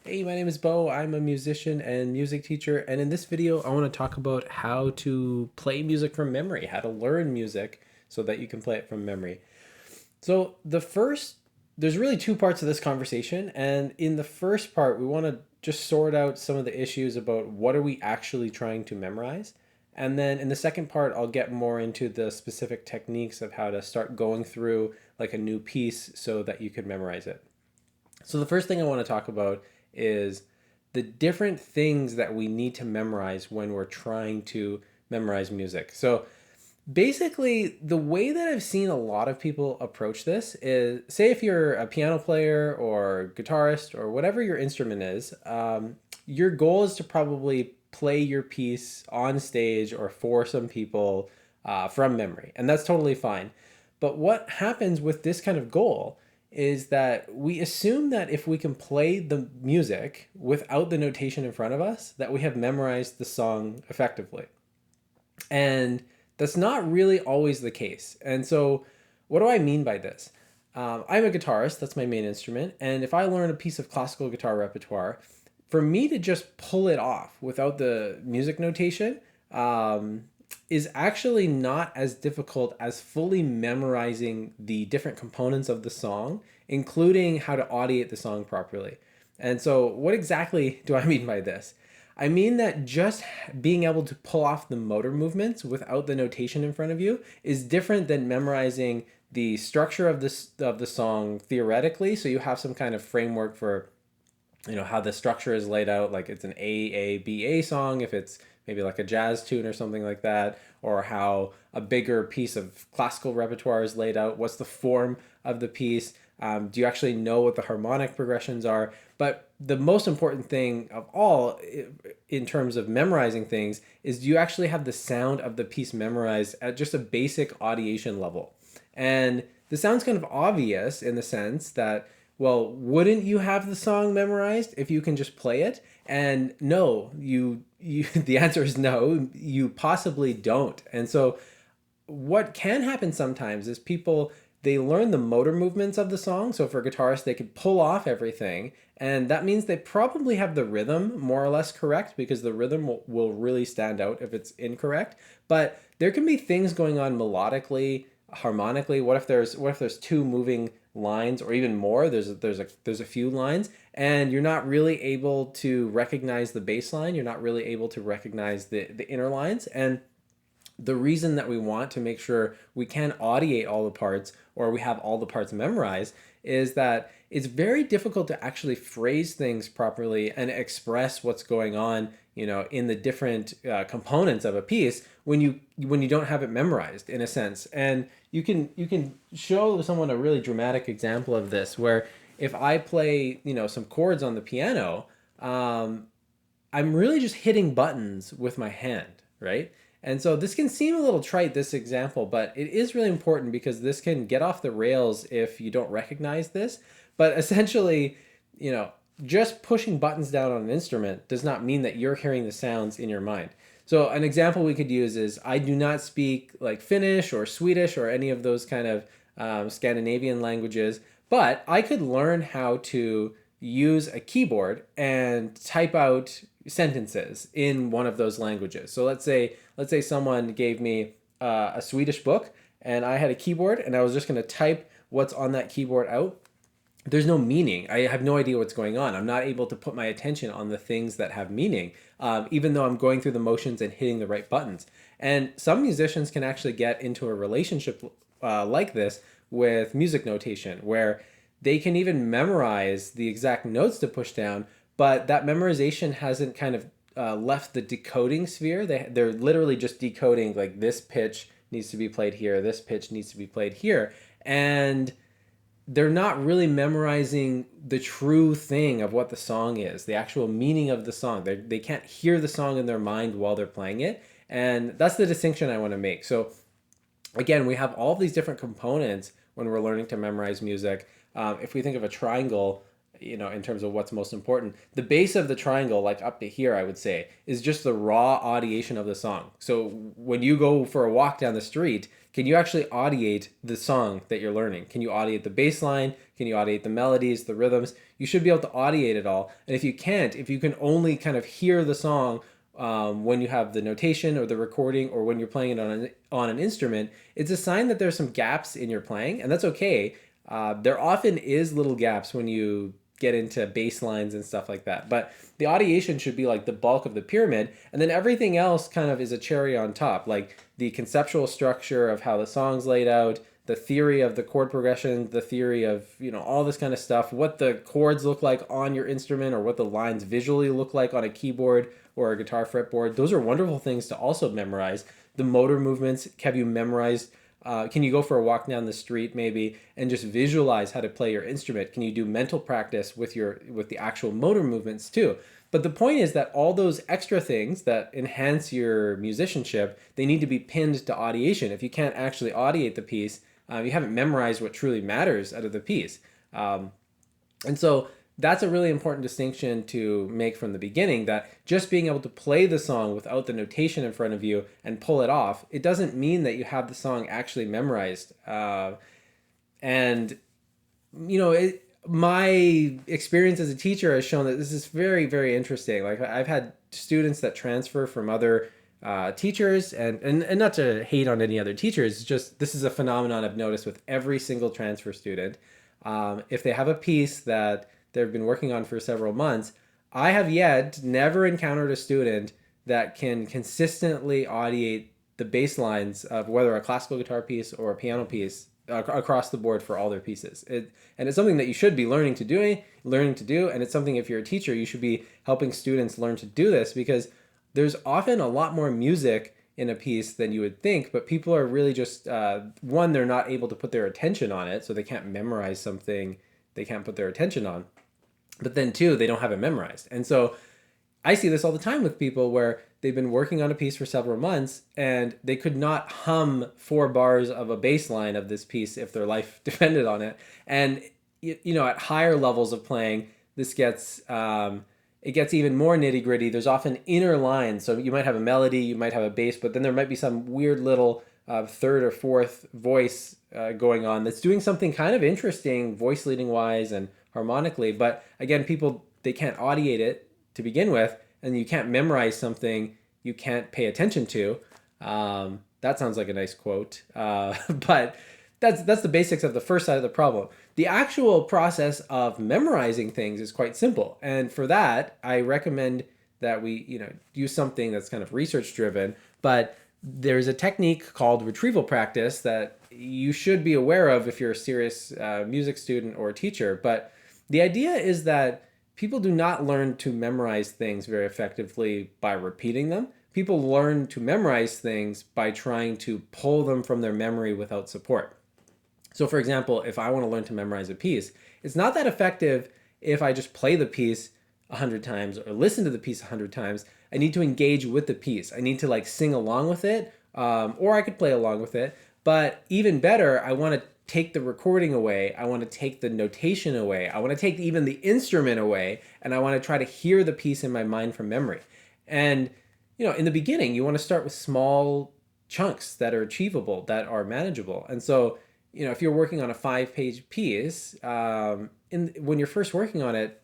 Hey, my name is Beau. I'm a musician and music teacher, and in this video, I want to talk about how to play music from memory, how to learn music so that you can play it from memory. So, there's really two parts of this conversation, and in the first part, we want to just sort out some of the issues about what are we actually trying to memorize. And then in the second part, I'll get more into the specific techniques of how to start going through like a new piece so that you can memorize it. So the first thing I want to talk about is the different things that we need to memorize when we're trying to memorize music. So basically, the way that I've seen a lot of people approach this is, say if you're a piano player or guitarist or whatever your instrument is, your goal is to probably play your piece on stage or for some people from memory, and that's totally fine. But what happens with this kind of goal is that we assume that if we can play the music without the notation in front of us, that we have memorized the song effectively. And that's not really always the case. And so, what do I mean by this? I'm a guitarist, that's my main instrument. And if I learn a piece of classical guitar repertoire, for me to just pull it off without the music notation is actually not as difficult as fully memorizing the different components of the song, including how to audiate the song properly. And so, what exactly do I mean by this? I mean that just being able to pull off the motor movements without the notation in front of you is different than memorizing the structure of the song theoretically. So you have some kind of framework for how the structure is laid out, like it's an A song if it's maybe like a jazz tune or something like that, or how a bigger piece of classical repertoire is laid out, what's the form of the piece, do you actually know what the harmonic progressions are? But the most important thing of all in terms of memorizing things is, do you actually have the sound of the piece memorized at just a basic audiation level? And this sounds kind of obvious in the sense that, well, wouldn't you have the song memorized if you can just play it? And no, you the answer is no, you possibly don't. And so what can happen sometimes is people, they learn the motor movements of the song. So for guitarists, they could pull off everything, and that means they probably have the rhythm more or less correct, because the rhythm will really stand out if it's incorrect. But there can be things going on melodically, harmonically. What if there's two moving lines or even more? There's a few lines, and you're not really able to recognize the bass line. You're not really able to recognize the inner lines. And the reason that we want to make sure we can audiate all the parts, or we have all the parts memorized, is that it's very difficult to actually phrase things properly and express what's going on, in the different components of a piece when you don't have it memorized, in a sense. And you can show someone a really dramatic example of this, where if I play some chords on the piano, I'm really just hitting buttons with my hand, right? And so this can seem a little trite, this example, but it is really important, because this can get off the rails if you don't recognize this. But essentially, you know, just pushing buttons down on an instrument does not mean that you're hearing the sounds in your mind. So an example we could use is, I do not speak like Finnish or Swedish or any of those kind of Scandinavian languages, but I could learn how to use a keyboard and type out sentences in one of those languages. So let's say someone gave me a Swedish book, and I had a keyboard, and I was just going to type what's on that keyboard out. There's no meaning. I have no idea what's going on. I'm not able to put my attention on the things that have meaning, even though I'm going through the motions and hitting the right buttons. And some musicians can actually get into a relationship like this with music notation, where they can even memorize the exact notes to push down, but that memorization hasn't kind of left the decoding sphere. They're literally just decoding, like, this pitch needs to be played here, this pitch needs to be played here. And they're not really memorizing the true thing of what the song is, the actual meaning of the song. They can't hear the song in their mind while they're playing it. And that's the distinction I want to make. So, again, we have all these different components when we're learning to memorize music. If we think of a triangle, in terms of what's most important. The base of the triangle, like up to here, I would say, is just the raw audiation of the song. So when you go for a walk down the street, can you actually audiate the song that you're learning? Can you audiate the bass line? Can you audiate the melodies, the rhythms? You should be able to audiate it all. And if you can't, if you can only kind of hear the song when you have the notation or the recording, or when you're playing it on an instrument, it's a sign that there's some gaps in your playing, and that's okay. There often is little gaps when you get into bass lines and stuff like that, but the audiation should be like the bulk of the pyramid, and then everything else kind of is a cherry on top, like the conceptual structure of how the song's laid out, the theory of the chord progression, the theory of, all this kind of stuff, what the chords look like on your instrument, or what the lines visually look like on a keyboard or a guitar fretboard. Those are wonderful things to also memorize. The motor movements, have you memorized? Can you go for a walk down the street maybe and just visualize how to play your instrument? Can you do mental practice with the actual motor movements too? But the point is that all those extra things that enhance your musicianship, they need to be pinned to audiation. If you can't actually audiate the piece, you haven't memorized what truly matters out of the piece. And so that's a really important distinction to make from the beginning, that just being able to play the song without the notation in front of you and pull it off, it doesn't mean that you have the song actually memorized. And, my experience as a teacher has shown that this is very, very interesting. Like, I've had students that transfer from other teachers, and not to hate on any other teachers, it's just this is a phenomenon I've noticed with every single transfer student. If they have a piece that they've been working on for several months, I have yet never encountered a student that can consistently audiate the bass lines of whether a classical guitar piece or a piano piece across the board for all their pieces. And it's something that you should be learning to do, and it's something, if you're a teacher, you should be helping students learn to do this, because there's often a lot more music in a piece than you would think, but people are really just, one, they're not able to put their attention on it, so they can't memorize something they can't put their attention on. But then two, they don't have it memorized. And so I see this all the time with people where they've been working on a piece for several months and they could not hum 4 bars of a bass line of this piece if their life depended on it. And, at higher levels of playing, this gets, it gets even more nitty gritty. There's often inner lines. So you might have a melody, you might have a bass, but then there might be some weird little third or fourth voice going on that's doing something kind of interesting, voice leading wise and harmonically. But again, people, they can't audiate it to begin with, and you can't memorize something you can't pay attention to. That sounds like a nice quote, but that's the basics of the first side of the problem. The actual process of memorizing things is quite simple, and for that, I recommend that we use something that's kind of research driven. But there's a technique called retrieval practice that you should be aware of if you're a serious music student or teacher. But the idea is that people do not learn to memorize things very effectively by repeating them. People learn to memorize things by trying to pull them from their memory without support. So for example, if I want to learn to memorize a piece, it's not that effective if I just play the piece 100 times or listen to the piece 100 times. I need to engage with the piece. I need to sing along with it, or I could play along with it. But even better, I want to take the recording away. I want to take the notation away. I want to take even the instrument away, and I want to try to hear the piece in my mind from memory. And in the beginning, you want to start with small chunks that are achievable, that are manageable. And so, if you're working on a 5-page piece, when you're first working on it,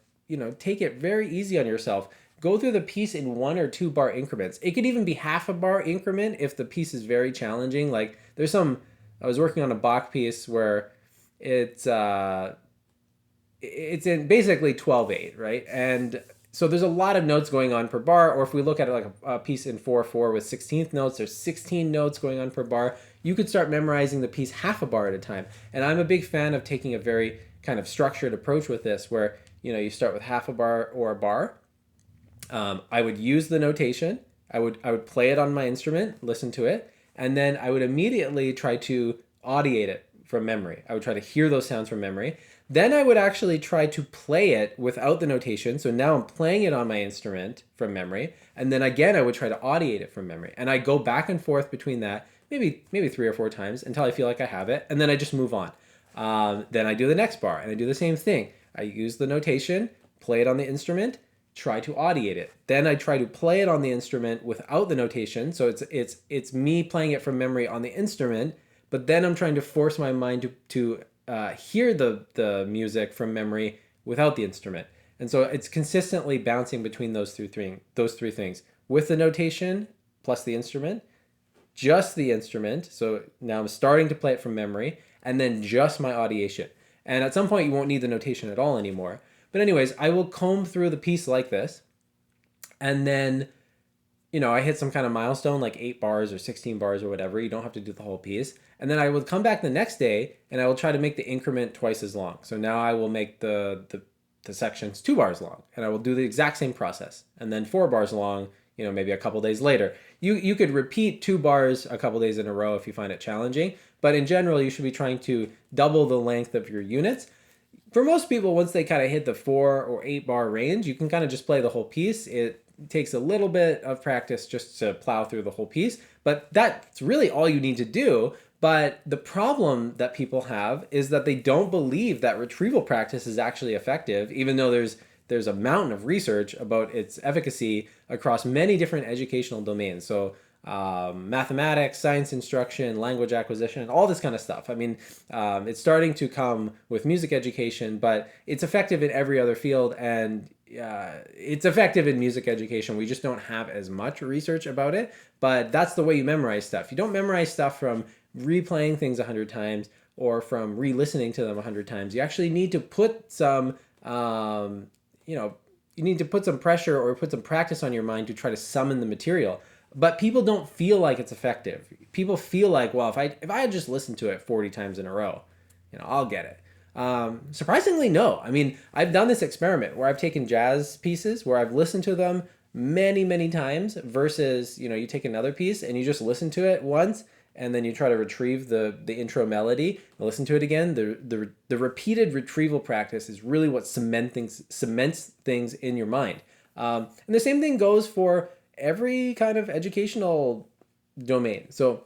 take it very easy on yourself. Go through the piece in 1 or 2 bar increments. It could even be half a bar increment if the piece is very challenging. Like I was working on a Bach piece where it's in basically 12/8, right? And so there's a lot of notes going on per bar. Or if we look at it like a piece in 4/4 with 16th notes, there's 16 notes going on per bar. You could start memorizing the piece half a bar at a time. And I'm a big fan of taking a very kind of structured approach with this, where you start with half a bar or a bar. I would use the notation. I would play it on my instrument, listen to it, and then I would immediately try to audiate it from memory. I would try to hear those sounds from memory. Then I would actually try to play it without the notation. So now I'm playing it on my instrument from memory. And then again, I would try to audiate it from memory. And I go back and forth between that, maybe 3 or 4 times until I feel like I have it. And then I just move on. Then I do the next bar and I do the same thing. I use the notation, play it on the instrument, try to audiate it. Then I try to play it on the instrument without the notation. So it's me playing it from memory on the instrument, but then I'm trying to force my mind to hear the music from memory without the instrument. And so it's consistently bouncing between those three things with the notation plus the instrument, just the instrument. So now I'm starting to play it from memory, and then just my audiation. And at some point, you won't need the notation at all anymore. But anyways, I will comb through the piece like this, and then I hit some kind of milestone like 8 bars or 16 bars or whatever. You don't have to do the whole piece. And then I will come back the next day and I will try to make the increment twice as long. So now I will make the sections 2 bars long, and I will do the exact same process. And then 4 bars long, maybe a couple days later. You could repeat 2 bars a couple days in a row if you find it challenging. But in general, you should be trying to double the length of your units. For most people, once they kind of hit the 4 or 8 bar range, you can kind of just play the whole piece. It takes a little bit of practice just to plow through the whole piece, but that's really all you need to do. But the problem that people have is that they don't believe that retrieval practice is actually effective, even though there's a mountain of research about its efficacy across many different educational domains. So mathematics, science instruction, language acquisition, all this kind of stuff. I mean, it's starting to come with music education, but it's effective in every other field, and it's effective in music education. We just don't have as much research about it, but that's the way you memorize stuff. You don't memorize stuff from replaying things 100 times or from re-listening to them 100 times. You actually need to put some, you need to put some pressure or put some practice on your mind to try to summon the material. But people don't feel like it's effective. People feel like, well, if I had just listened to it 40 times in a row, I'll get it. Surprisingly, no. I mean, I've done this experiment where I've taken jazz pieces where I've listened to them many, many times versus, you take another piece and you just listen to it once and then you try to retrieve the intro melody and listen to it again. The repeated retrieval practice is really what cements things in your mind. And the same thing goes for every kind of educational domain. So,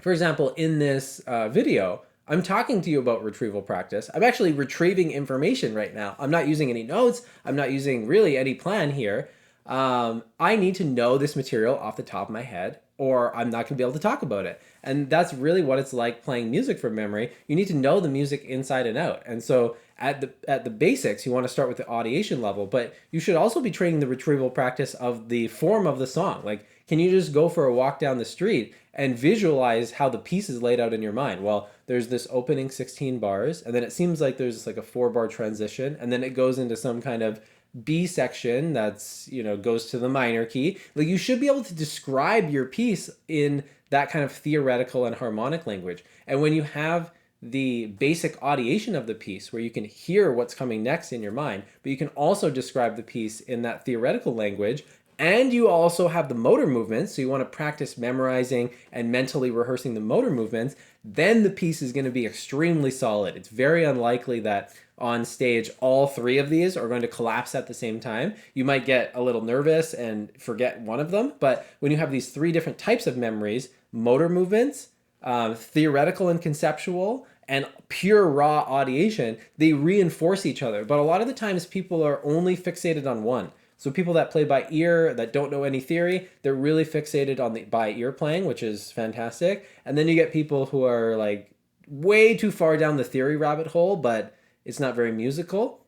for example, in this video, I'm talking to you about retrieval practice. I'm actually retrieving information right now. I'm not using any notes. I'm not using really any plan here. I need to know this material off the top of my head, or I'm not going to be able to talk about it. And that's really what it's like playing music from memory. You need to know the music inside and out. And so at the basics, you want to start with the audiation level, but you should also be training the retrieval practice of the form of the song. Like, can you just go for a walk down the street and visualize how the piece is laid out in your mind? Well, there's this opening 16 bars, and then it seems like there's like a 4-bar transition, and then it goes into some kind of B section that's, goes to the minor key. Like, you should be able to describe your piece in that kind of theoretical and harmonic language. And when you have the basic audiation of the piece where you can hear what's coming next in your mind, but you can also describe the piece in that theoretical language, and you also have the motor movements, so you want to practice memorizing and mentally rehearsing the motor movements, then the piece is going to be extremely solid. It's very unlikely that on stage all 3 of these are going to collapse at the same time. You might get a little nervous and forget one of them, but when you have these 3 different types of memories, motor movements, theoretical and conceptual, and pure raw audiation, they reinforce each other. But a lot of the times people are only fixated on one. So people that play by ear, that don't know any theory, they're really fixated on the by ear playing, which is fantastic. And then you get people who are like way too far down the theory rabbit hole, but it's not very musical.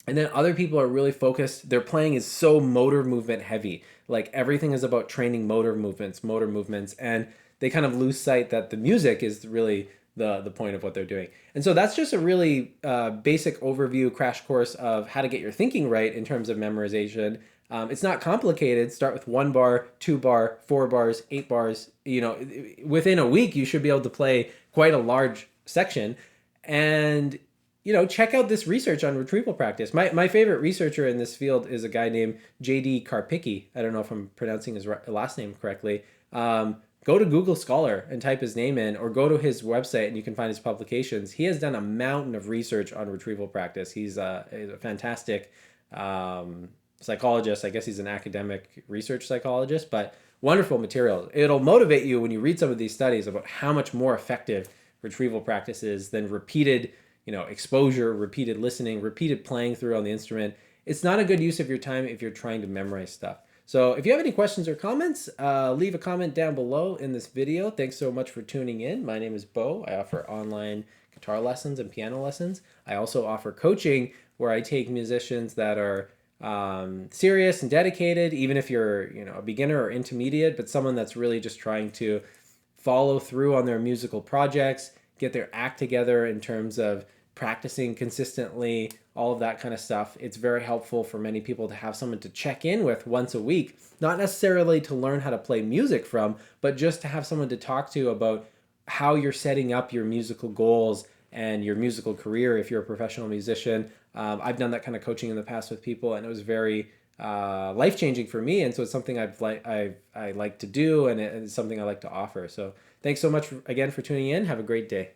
And then other people are really focused. Their playing is so motor movement heavy. Like, everything is about training motor movements, and they kind of lose sight that the music is really the point of what they're doing. And so that's just a really basic overview crash course of how to get your thinking right in terms of memorization. It's not complicated. Start with 1 bar, 2 bar, 4 bars, 8 bars. Within a week, you should be able to play quite a large section. And check out this research on retrieval practice. My favorite researcher in this field is a guy named J.D. Karpicki. I don't know if I'm pronouncing his last name correctly. Go to Google Scholar and type his name in, or go to his website and you can find his publications. He has done a mountain of research on retrieval practice. He's a fantastic psychologist. I guess he's an academic research psychologist, but wonderful material. It'll motivate you when you read some of these studies about how much more effective retrieval practice is than repeated exposure, repeated listening, repeated playing through on the instrument. It's not a good use of your time if you're trying to memorize stuff. So if you have any questions or comments, leave a comment down below in this video. Thanks so much for tuning in. My name is Beau. I offer online guitar lessons and piano lessons. I also offer coaching where I take musicians that are serious and dedicated, even if you're a beginner or intermediate, but someone that's really just trying to follow through on their musical projects, get their act together in terms of practicing consistently, all of that kind of stuff. It's very helpful for many people to have someone to check in with once a week, not necessarily to learn how to play music from, but just to have someone to talk to about how you're setting up your musical goals and your musical career if you're a professional musician. I've done that kind of coaching in the past with people, and it was very life-changing for me, and so it's something I like to do, and it's something I like to offer. So thanks so much again for tuning in. Have a great day.